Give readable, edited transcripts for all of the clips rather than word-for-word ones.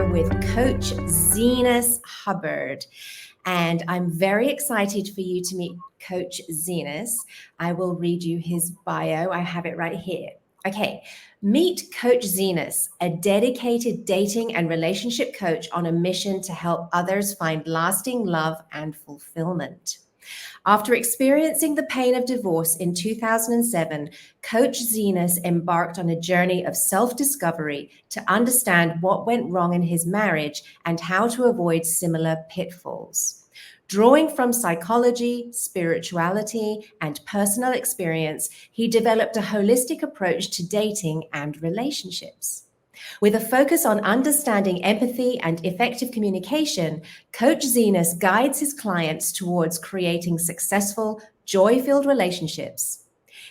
here with Coach Zenas Hubbard. And I'm very excited for you to meet Coach Zenas. I will read you his bio. I have it right here. Okay, meet Coach Zenas, a dedicated dating and relationship coach on a mission to help others find lasting love and fulfillment. After experiencing the pain of divorce in 2007, Coach Zenas embarked on a journey of self-discovery to understand what went wrong in his marriage and how to avoid similar pitfalls. Drawing from psychology, spirituality, and personal experience, he developed a holistic approach to dating and relationships. With a focus on understanding empathy and effective communication, Coach Zenas guides his clients towards creating successful, joy-filled relationships.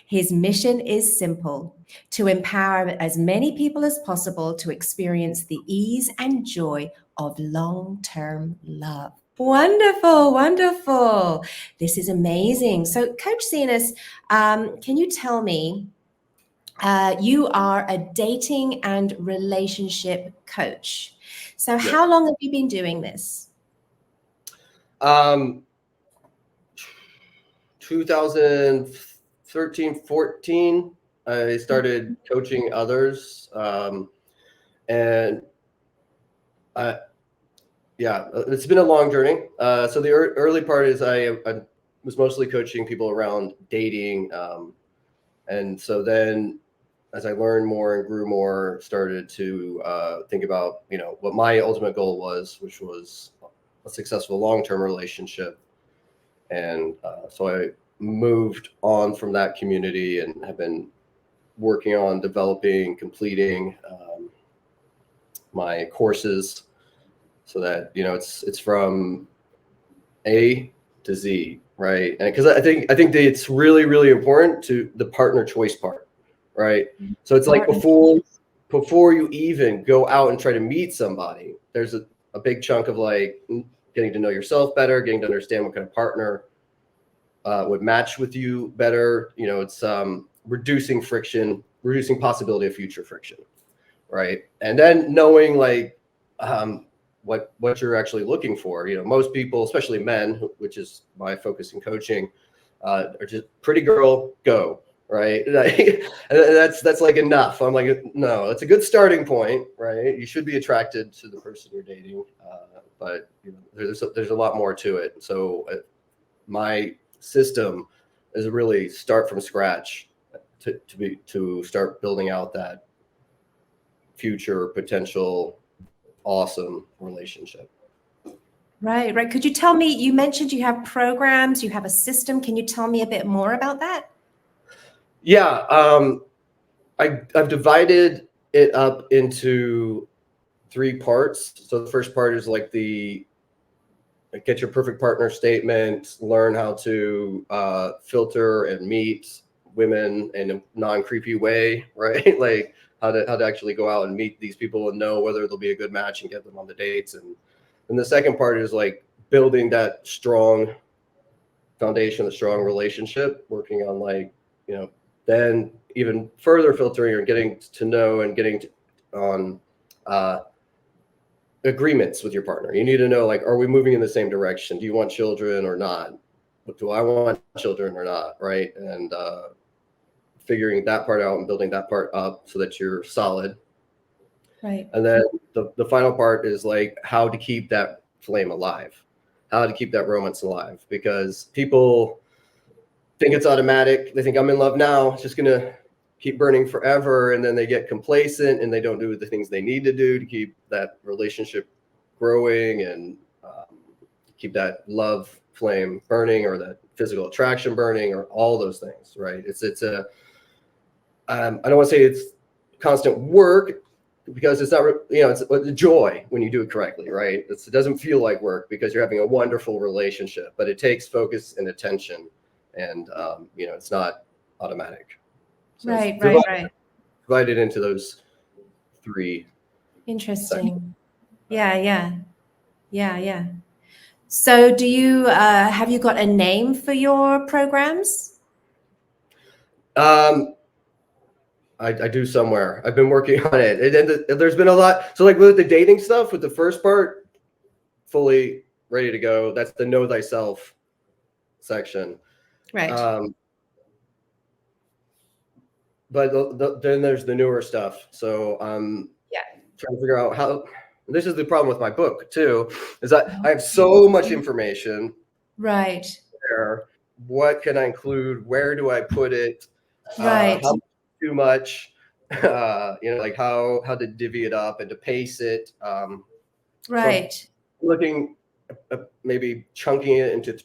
His mission is simple: to empower as many people as possible to experience the ease and joy of long-term love. Wonderful, wonderful. This is amazing. So, Coach Zenas, can you tell me, you are a dating and relationship coach. So how long have you been doing this? 2013, 14, I started coaching others. It's been a long journey. So the early part is I was mostly coaching people around dating. And so then as I learned more and grew more, started to think about, what my ultimate goal was, which was a successful long-term relationship. And so I moved on from that community and have been working on developing, completing my courses so that, it's from A to Z, right? And because I think that it's really, really important to the partner choice part. Right. So it's like before you even go out and try to meet somebody, there's a big chunk of like getting to know yourself better, getting to understand what kind of partner would match with you better. It's reducing friction, reducing possibility of future friction. Right. And then knowing like what you're actually looking for. Most people, especially men, which is my focus in coaching, are just pretty girl, go. Right. That's like enough. I'm like, no, it's a good starting point. Right. You should be attracted to the person you're dating. But there's a lot more to it. So my system is really start from scratch to start building out that future potential awesome relationship. Right. Could you tell me, you mentioned you have programs, you have a system. Can you tell me a bit more about that? Yeah, I've divided it up into 3 parts. So the first part is like get your perfect partner statement, learn how to filter and meet women in a non-creepy way, right? Like how to actually go out and meet these people and know whether they'll be a good match and get them on the dates. And the second part is like building that strong foundation, the strong relationship, working on like, then even further filtering or getting to know and getting on agreements with your partner. You need to know, like, are we moving in the same direction? Do you want children or not? Do I want children or not? Right. And figuring that part out and building that part up so that you're solid. Right. And then the final part is like how to keep that flame alive, how to keep that romance alive, because people think it's automatic. They think I'm in love now. It's just going to keep burning forever. And then they get complacent and they don't do the things they need to do to keep that relationship growing and keep that love flame burning or that physical attraction burning or all those things. Right. I don't want to say it's constant work because it's not, it's a joy when you do it correctly. Right. It doesn't feel like work because you're having a wonderful relationship, but it takes focus and attention. And, it's not automatic. So right. Divided into those 3. Interesting. Yeah. So do you, have you got a name for your programs? I I do somewhere. I've been working on it. And there's been a lot. So like with the dating stuff, with the first part, fully ready to go. That's the know thyself section. Right. But then there's the newer stuff. So Yeah. trying to figure out how. This is the problem with my book too, is that I have so much information. Right. There, what can I include? Where do I put it? Right. How too much? Like how to divvy it up and to pace it. Right. So looking maybe chunking it into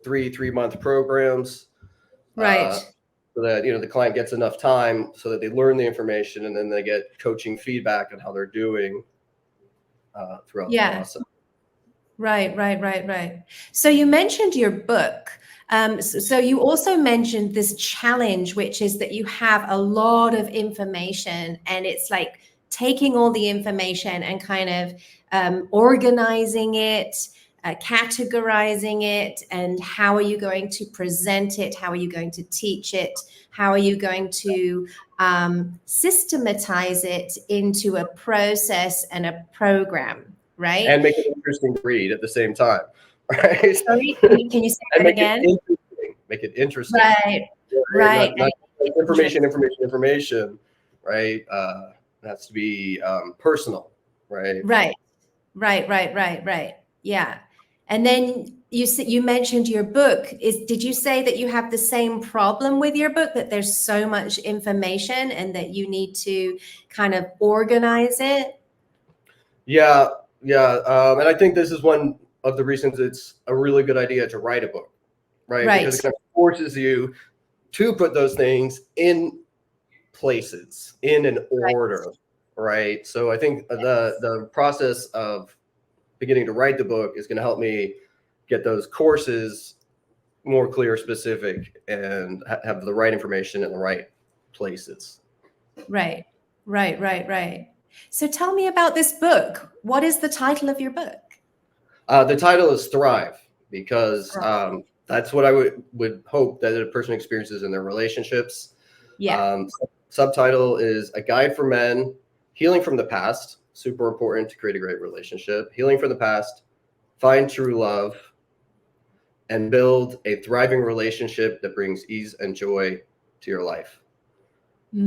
3-month programs. Right. So that the client gets enough time so that they learn the information and then they get coaching feedback on how they're doing throughout the process. Right. So you mentioned your book. So you also mentioned this challenge, which is that you have a lot of information, and it's like taking all the information and kind of organizing it, categorizing it, and how are you going to present it? How are you going to teach it? How are you going to systematize it into a process and a program? Right. And make it interesting to read at the same time. Right. Sorry, can you say that again? Make it interesting. Right. Not information. Right. It has to be personal. Right. Right. Yeah. And then you mentioned your book. Did you say that you have the same problem with your book, that there's so much information and that you need to kind of organize it? Yeah. And I think this is one of the reasons it's a really good idea to write a book, right? Because it kind of forces you to put those things in places, in an order, right? So I think the process of beginning to write the book is going to help me get those courses more clear, specific, and have the right information in the right places. Right. So tell me about this book. What is the title of your book? The title is Thrive, because that's what I would hope that a person experiences in their relationships. Yeah. Subtitle is A Guide for Men, Healing from the Past, super important to create a great relationship, healing from the past, find true love, and build a thriving relationship that brings ease and joy to your life. Yeah,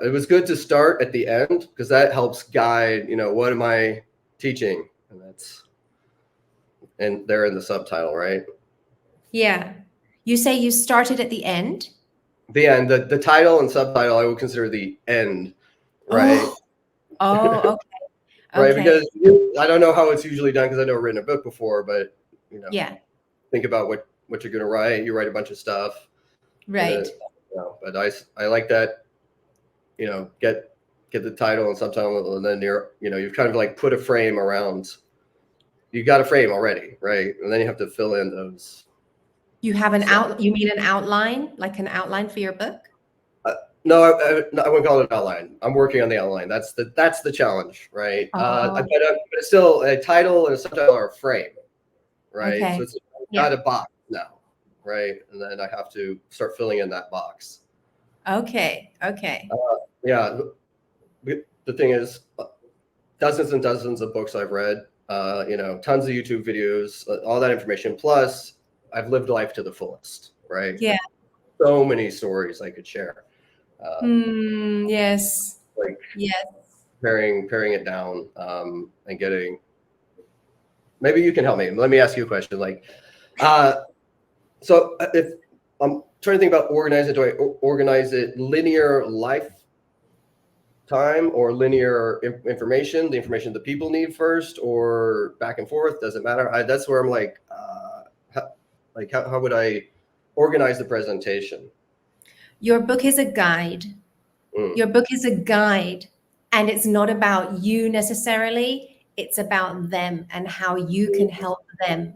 it was good to start at the end, because that helps guide, what am I teaching? And they're in the subtitle, right? Yeah. You say you started at the end? The end, the title and subtitle, I would consider the end, right? Oh, okay. Right, because I don't know how it's usually done, because I've never written a book before, but yeah. Think about what you're going to write. You write a bunch of stuff, right? But I like that. Get the title and subtitle, and then you've kind of like put a frame around. You got a frame already, right? And then you have to fill in those. You have you mean an outline, like an outline for your book? No, I wouldn't call it an outline. I'm working on the outline. That's the challenge, right? But it's still a title and a subtitle are a frame, right? Okay. So it's got a box now, right? And then I have to start filling in that box. Okay. Yeah. The thing is, dozens and dozens of books I've read, tons of YouTube videos, all that information. Plus, I've lived life to the fullest, right? Yeah. So many stories I could share. Yes. Yes. Paring it down and getting. Maybe you can help me. Let me ask you a question. So if I'm trying to think about organize it, do I organize it linear lifetime or linear information? The information that people need first, or back and forth? Doesn't matter. That's where I'm like, how would I organize the presentation? Your book is a guide. Your book is a guide, and it's not about you necessarily. It's about them and how you can help them.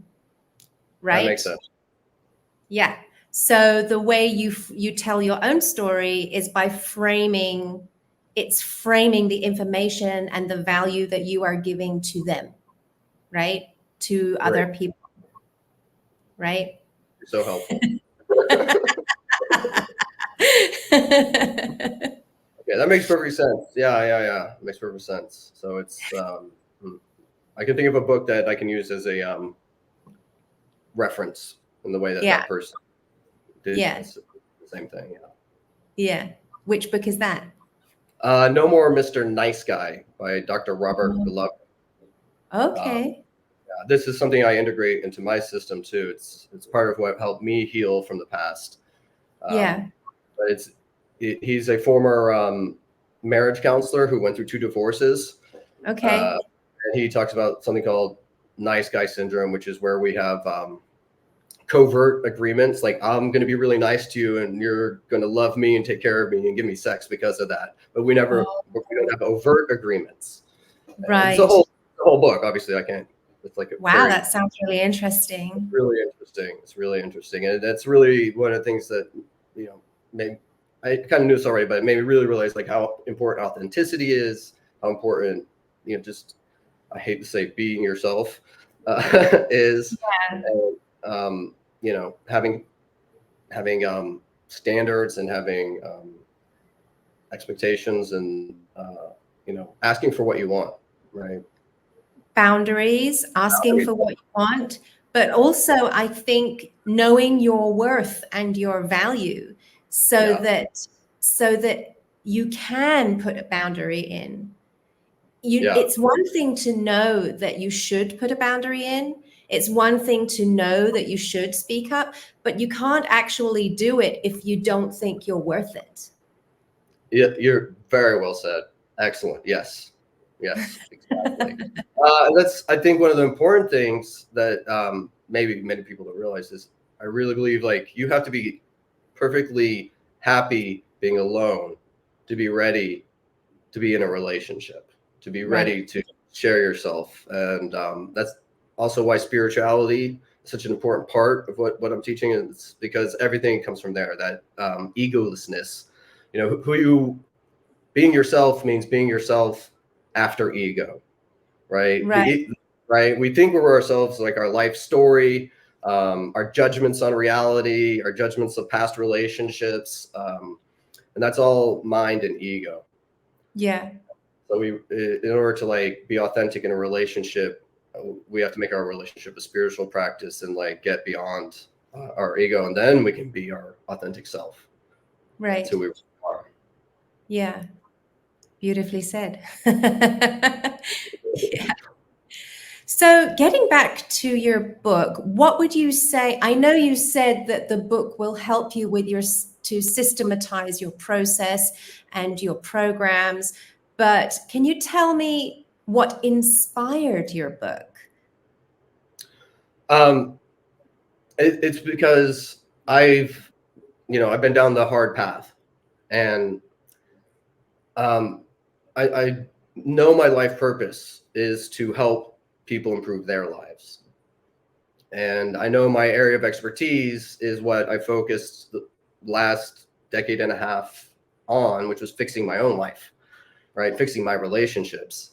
Right? That makes sense. Yeah. So the way you tell your own story is by framing the information and the value that you are giving to them, right? To other people, right? You're so helpful. Okay, that makes perfect sense. Yeah. It makes perfect sense. So it's I can think of a book that I can use as a reference in the way that Yeah. that person did Yeah. the same thing. Yeah. Yeah. Which book is that? No More Mr. Nice Guy by Dr. Robert Beloved. Okay. This is something I integrate into my system too. It's part of what helped me heal from the past. Yeah. But he's a former marriage counselor who went through 2 divorces. Okay. And he talks about something called nice guy syndrome, which is where we have covert agreements, like I'm going to be really nice to you and you're going to love me and take care of me and give me sex because of that. But we don't have overt agreements. And it's Right. the whole book. Obviously, I can't. It's like Wow, that sounds really interesting. really interesting. It's really interesting, and that's really one of the things that made I kind of knew this already, but it made me really realize like how important authenticity is, how important just I hate to say being yourself is, Yeah. and, having standards and having expectations and asking for what you want, right? Boundaries, asking for what you want, but also I think knowing your worth and your value so that you can put a boundary in. It's one thing to know that you should put a boundary in. It's one thing to know that you should speak up, but you can't actually do it if you don't think you're worth it. Yeah, you're very well said. Excellent. Yes, exactly. That's I think one of the important things that maybe many people don't realize is I really believe like you have to be perfectly happy being alone to be ready to be in a relationship, to be ready to share yourself, and that's also why spirituality is such an important part of what I'm teaching. Is because everything comes from there. That egolessness, being yourself means being yourself after ego, right? Right. We think we're ourselves, like our life story, our judgments on reality, our judgments of past relationships, and that's all mind and ego. Yeah. So in order to like be authentic in a relationship, we have to make our relationship a spiritual practice and like get beyond our ego, and then we can be our authentic self. Right. That's who we are. Yeah. Beautifully said. Yeah. So getting back to your book, what would you say? I know you said that the book will help you with to systematize your process and your programs, but can you tell me what inspired your book? It's because I've been down the hard path, and I know my life purpose is to help people improve their lives. And I know my area of expertise is what I focused the last decade and a half on, which was fixing my own life, right? Fixing my relationships.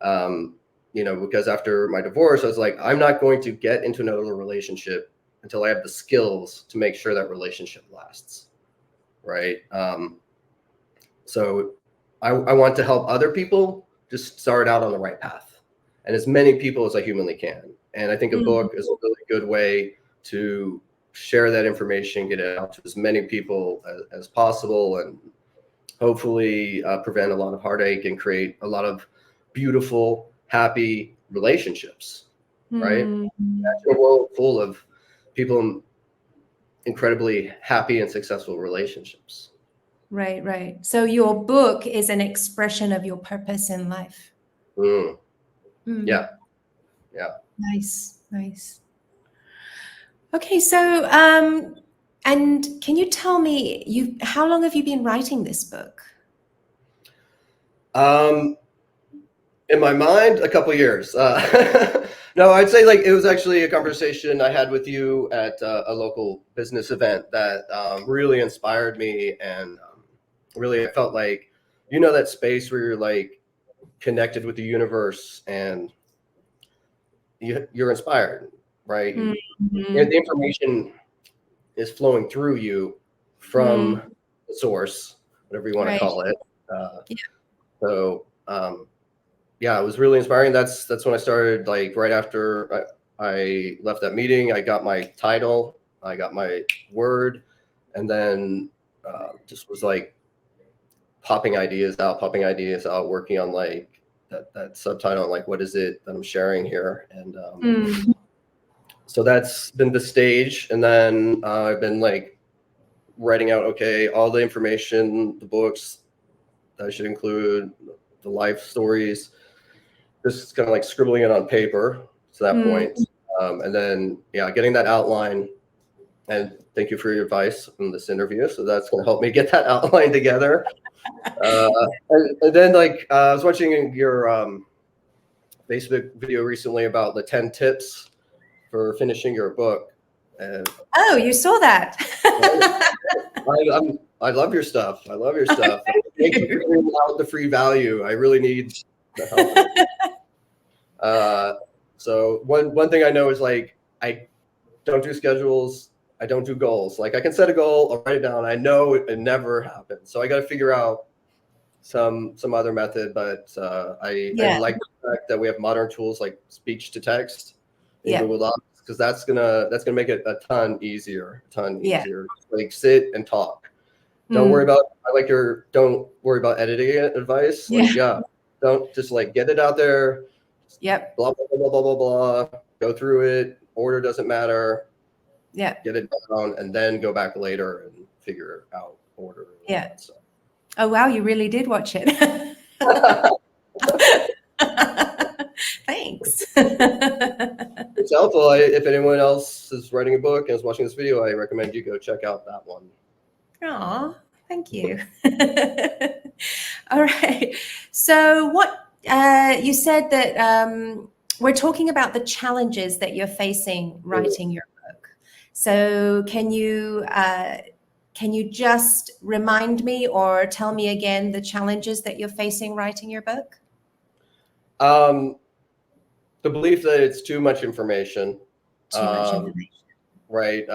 Because after my divorce, I was like, I'm not going to get into another relationship until I have the skills to make sure that relationship lasts, right? So I want to help other people just start out on the right path, and as many people as I humanly can. And I think a book is a really good way to share that information, get it out to as many people as possible, and hopefully prevent a lot of heartache and create a lot of beautiful, happy relationships, right? Imagine a world full of people in incredibly happy and successful relationships. Right. So your book is an expression of your purpose in life. Yeah. Nice. Okay, so and can you tell me how long have you been writing this book? In my mind, a couple years. No, I'd say like it was actually a conversation I had with you at a local business event that really inspired me, and really I felt like that space where you're like connected with the universe and you're inspired, right? And the information is flowing through you from source, whatever you want to Right. call it. Yeah. So yeah, it was really inspiring. That's when I started, like right after I left that meeting, I got my title, I got my word, and then just was like popping ideas out, working on like that subtitle, like what is it that I'm sharing here, and so that's been the stage. And then I've been like writing out, okay, all the information, the books that I should include, the life stories, just kind of like scribbling it on paper to that point. And then, yeah, getting that outline. And thank you for your advice in this interview. So that's going to help me get that outline together. And then, like, I was watching your Facebook video recently about the 10 tips for finishing your book. And Oh, you saw that. I love your stuff. I love your stuff. Thank you for giving out the free value. I really need the help. So one thing I know is, like, I don't do schedules. I don't do goals. Like, I can set a goal, I'll write it down. I know it never happens. So I got to figure out some other method. But I like the fact that we have modern tools like speech to text in Google Docs, because that's gonna make it a ton easier. Like, sit and talk. Don't worry about. Don't worry about editing it advice. Like, don't just like get it out there. Yep. Blah blah blah blah blah blah. Go through it. Order doesn't matter. Yeah. Get it down and then go back later and figure out order. Yeah. So. Oh wow, you really did watch it. Thanks. It's helpful. If anyone else is writing a book and is watching this video, I recommend you go check out that one. Aw, thank you. All right. So what you said that we're talking about the challenges that you're facing writing your book. So can you just remind me or tell me again the challenges that you're facing writing your book? The belief that it's too much information. Right.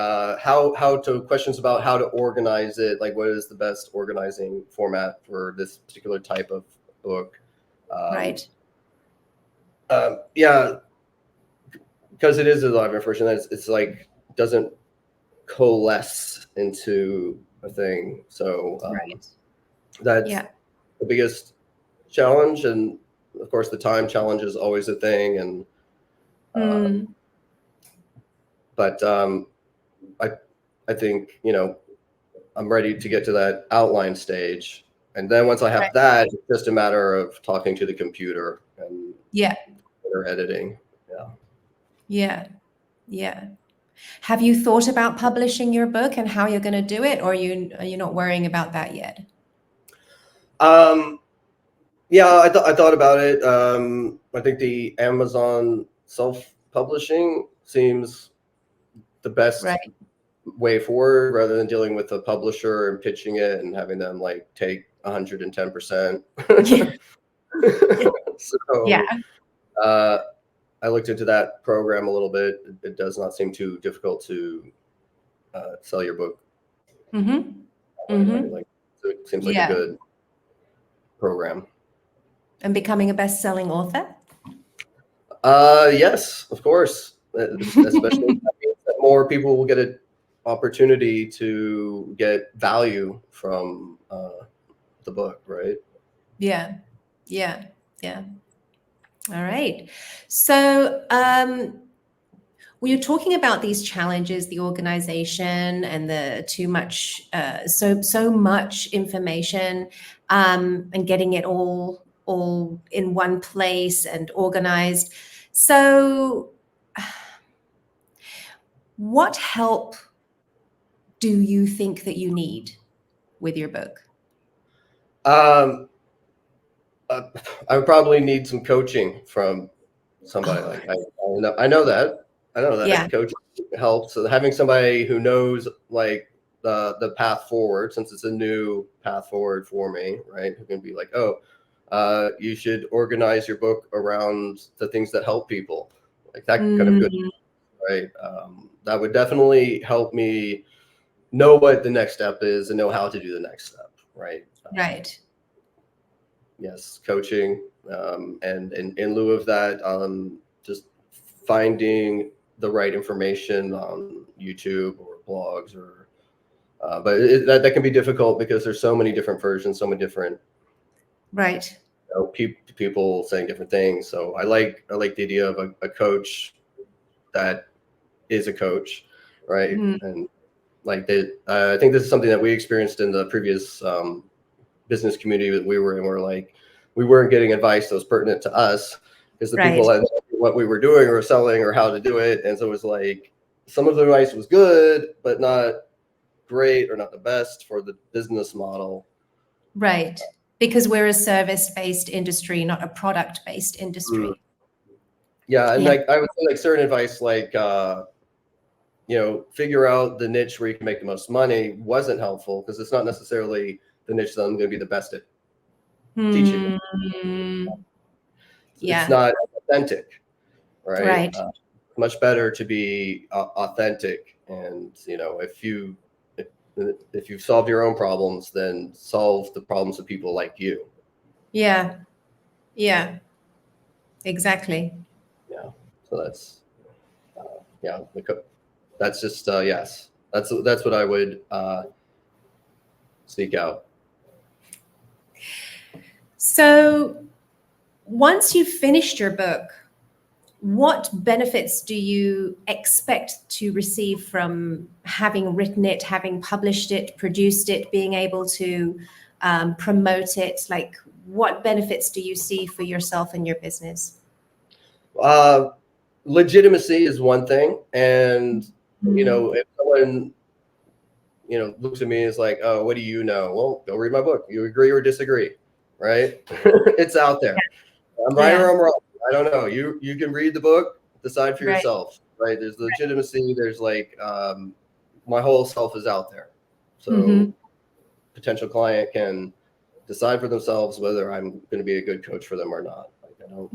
Questions about how to organize it. Like, what is the best organizing format for this particular type of book? Right. Yeah, because it is a lot of information. It's like doesn't coalesce into a thing. So that's the biggest challenge. And of course, the time challenge is always a thing. And but I think, I'm ready to get to that outline stage. And then once I have that, it's just a matter of talking to the computer and editing. Yeah. Have you thought about publishing your book and how you're going to do it, or are you not worrying about that yet? Yeah, I thought about it. I think the Amazon self-publishing seems the best way forward, rather than dealing with a publisher and pitching it and having them like take 110%. So I looked into that program a little bit. It does not seem too difficult to sell your book. So it seems like a good program. And becoming a best-selling author? Yes, of course. Especially that more people will get an opportunity to get value from the book, right? Yeah. All right. So you're talking about these challenges, the organization and the too much, so much information, and getting it all in one place and organized. So what help do you think that you need with your book? I would probably need some coaching from somebody. I know that coaching helps. So having somebody who knows like the path forward, since it's a new path forward for me, right? Who can be like, you should organize your book around the things that help people, like that kind of good, right? That would definitely help me know what the next step is and know how to do the next step, right? Right. Yes, coaching, and in lieu of that, just finding the right information on YouTube or blogs, or but that can be difficult because there's so many different versions, so many different Right. people saying different things. So I like the idea of a coach that is a coach, right? Mm. And like I think this is something that we experienced in the previous business community that we were in, where like we weren't getting advice that was pertinent to us because the Right. people that what we were doing or selling or how to do it. And so it was like some of the advice was good, but not great or not the best for the business model. Right. Because we're a service-based industry, not a product-based industry. Yeah. And Yeah. like I would say like certain advice, like, figure out the niche where you can make the most money wasn't helpful because it's not necessarily the niche that I'm going to be the best at teaching. Yeah. It's not authentic, right? Right. Much better to be authentic, and if you've solved your own problems, then solve the problems of people like you. Yeah. Yeah. Exactly. Yeah. So that's that's just yes. That's what I would seek out. So once you've finished your book, what benefits do you expect to receive from having written it, having published it, produced it, being able to promote it? Like, what benefits do you see for yourself and your business? Legitimacy is one thing, and if someone looks at me and is like, oh, what do you know? Well, go read my book. You agree or disagree, right? It's out there. I'm right or I'm wrong. I don't know. You can read the book, decide for yourself, right? There's legitimacy. There's like my whole self is out there. So potential client can decide for themselves whether I'm going to be a good coach for them or not. Like I don't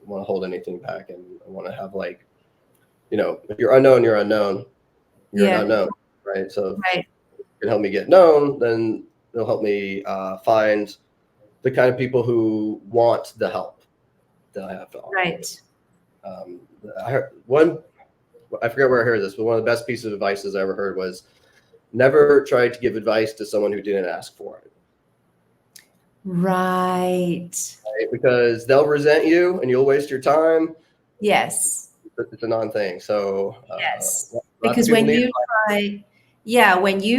want to hold anything back, and I want to have like, if you're unknown, you're unknown. You're an unknown, right? So if you can help me get known, then it'll help me find the kind of people who want the help that I have to offer. Right. I heard I forget where I heard this, but one of the best pieces of advice I ever heard was never try to give advice to someone who didn't ask for it. Right. Because they'll resent you and you'll waste your time. Yes. It's a non-thing. So yes, because when you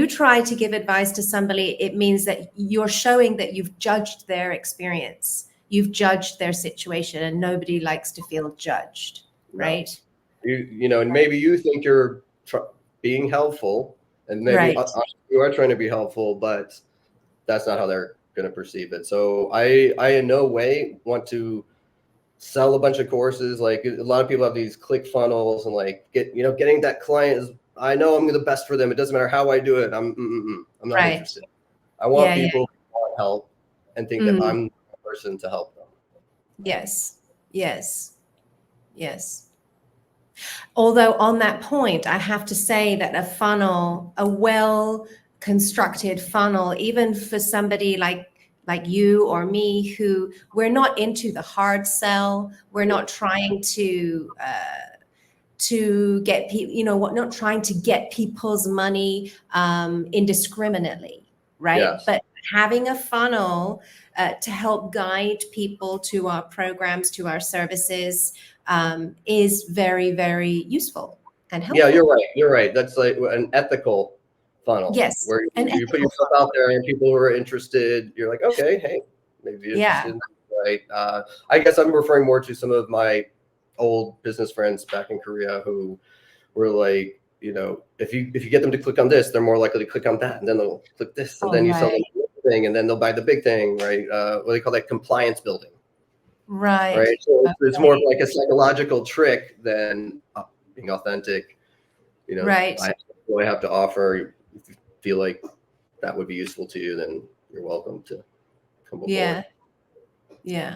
try to give advice to somebody, it means that you're showing that you've judged their experience, you've judged their situation, and nobody likes to feel judged, right? And maybe you think you're being helpful, and maybe you are trying to be helpful, but that's not how they're going to perceive it. So I in no way want to sell a bunch of courses. Like a lot of people have these click funnels and like getting that client is, I know I'm the best for them. It doesn't matter how I do it. I'm not interested. I want people who want help and think that I'm the person to help them. Yes. Yes. Yes. Although on that point, I have to say that a funnel, a well-constructed funnel, even for somebody like you or me, who we're not into the hard sell, we're not trying to get people, not trying to get people's money indiscriminately, right? Yes. But having a funnel to help guide people to our programs, to our services, is very, very useful and helpful. Yeah, you're right. That's like an ethical funnel. Yes. Where you put yourself out there and people who are interested, you're like, okay, hey, maybe you're interested. Right. I guess I'm referring more to some of my old business friends back in Korea who were like, if you get them to click on this, they're more likely to click on that, and then they'll click this, and then you sell them the thing, and then they'll buy the big thing, right? What do they call that? Compliance building. Right. So it's more like a psychological trick than being authentic. Right. I have to offer. If you feel like that would be useful to you, then you're welcome to come aboard. Yeah.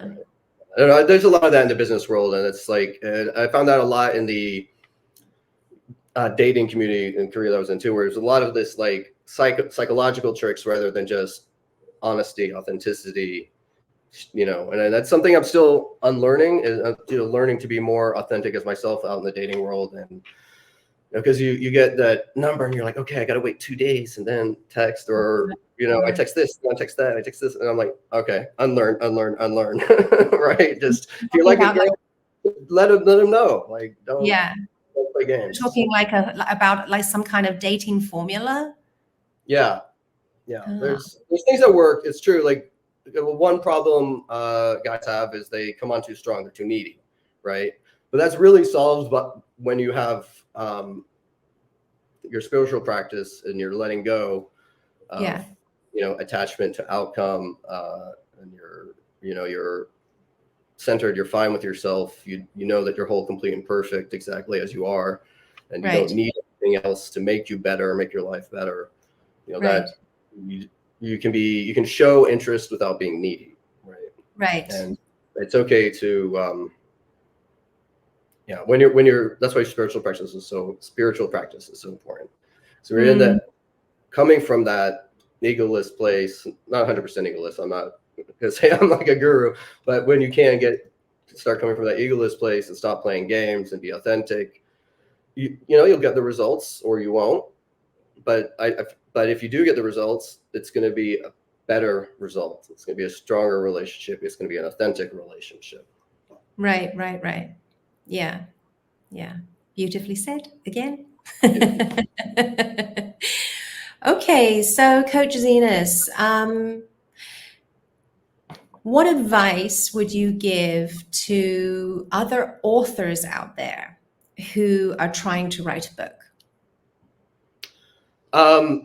Right. I don't know. There's a lot of that in the business world, and it's like, and I found that a lot in the dating community in Korea that I was in too, where there's a lot of this like psychological tricks rather than just honesty, authenticity, and that's something I'm still unlearning, is learning to be more authentic as myself out in the dating world. And because you get that number and you're like, okay, I got to wait 2 days and then text, or I text this, I text that, I text this, and I'm like, okay, unlearn, right? Just if you like a girl, let them know, like don't play games. Talking about like some kind of dating formula. Yeah. There's things that work. It's true. Like one problem guys have is they come on too strong. They're too needy, right? But that's really solved when you have your spiritual practice and you're letting go of, attachment to outcome, and you're centered. You're fine with yourself. You know that you're whole, complete, and perfect exactly as you are, and you don't need anything else to make you better, make your life better. That you can show interest without being needy, right? And it's okay to when you're that's why spiritual practice is so important. So we're in that, coming from that egoless place, not 100% egoless. I'm not gonna say I'm like a guru, but when you can start coming from that egoless place and stop playing games and be authentic, you'll get the results or you won't. But if you do get the results, it's going to be a better result. It's going to be a stronger relationship. It's going to be an authentic relationship. Right. Yeah. Beautifully said again. Okay, so Coach Zenas, what advice would you give to other authors out there who are trying to write a book? I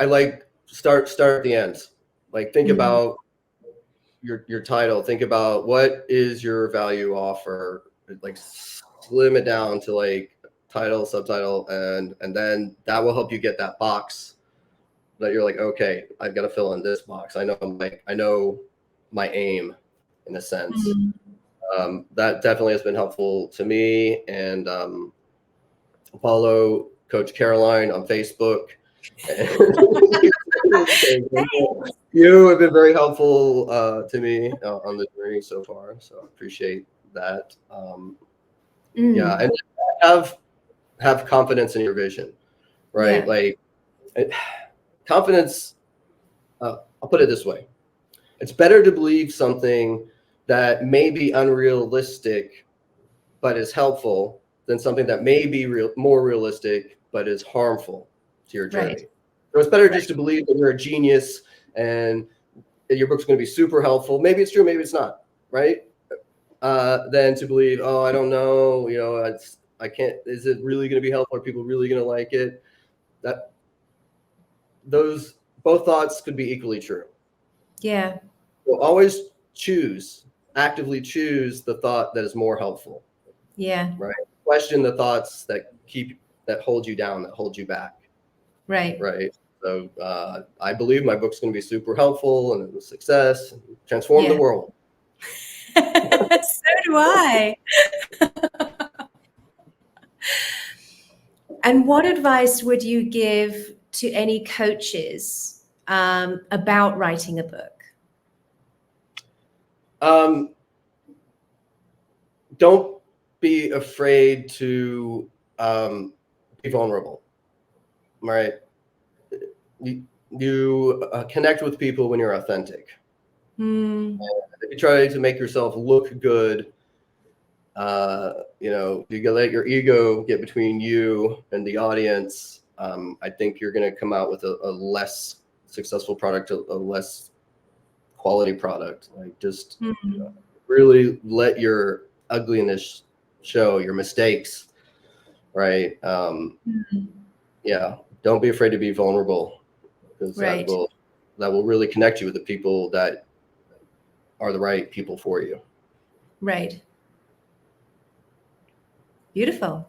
like start at the end. Like think about your title. Think about what is your value offer. Like slim it down to like title, subtitle, and then that will help you get that box that you're like, okay, I've got to fill in this box. I know my aim, in a sense. That definitely has been helpful to me. And follow Coach Caroline on Facebook. You have been very helpful to me on the journey so far, so I appreciate that. And have confidence in your vision, right? Like confidence. I'll put it this way: it's better to believe something that may be unrealistic but is helpful than something that may be more realistic but is harmful to your journey. So it's better just to believe that you're a genius and your book's going to be super helpful. Maybe it's true, maybe it's not, right? Than to believe, oh, I don't know, I can't. Is it really going to be helpful? Are people really going to like it? Those both thoughts could be equally true. Yeah. So always actively choose the thought that is more helpful. Yeah. Right. Question the thoughts that hold you down, that hold you back. Right. So I believe my book's going to be super helpful and a success and transform the world. So do I. And what advice would you give to any coaches about writing a book? Don't be afraid to be vulnerable. Right? You connect with people when you're authentic. If you try to make yourself look good, you can let your ego get between you and the audience. I think you're going to come out with a less successful product, a less quality product. Like just really let your ugliness show, your mistakes, right? Don't be afraid to be vulnerable, because that will really connect you with the people that are the right people for you. Right. Beautiful.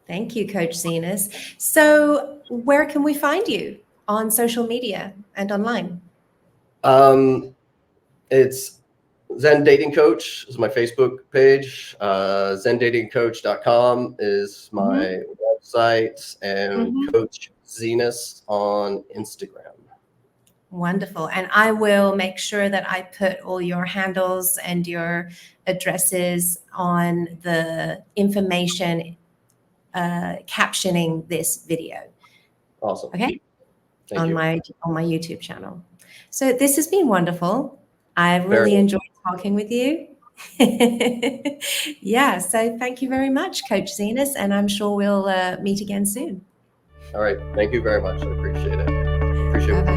Thank you, Coach Zenas. So where can we find you on social media and online? It's Zen Dating Coach is my Facebook page. ZenDatingCoach.com is my website, and Coach Zenas on Instagram. Wonderful. And I will make sure that I put all your handles and your addresses on the information captioning this video. Awesome. Okay. Thank on you. my YouTube channel. So this has been wonderful. I really enjoyed talking with you. Yeah. So thank you very much, Coach Zenas, and I'm sure we'll meet again soon. All right. Thank you very much. I appreciate it. Bye-bye.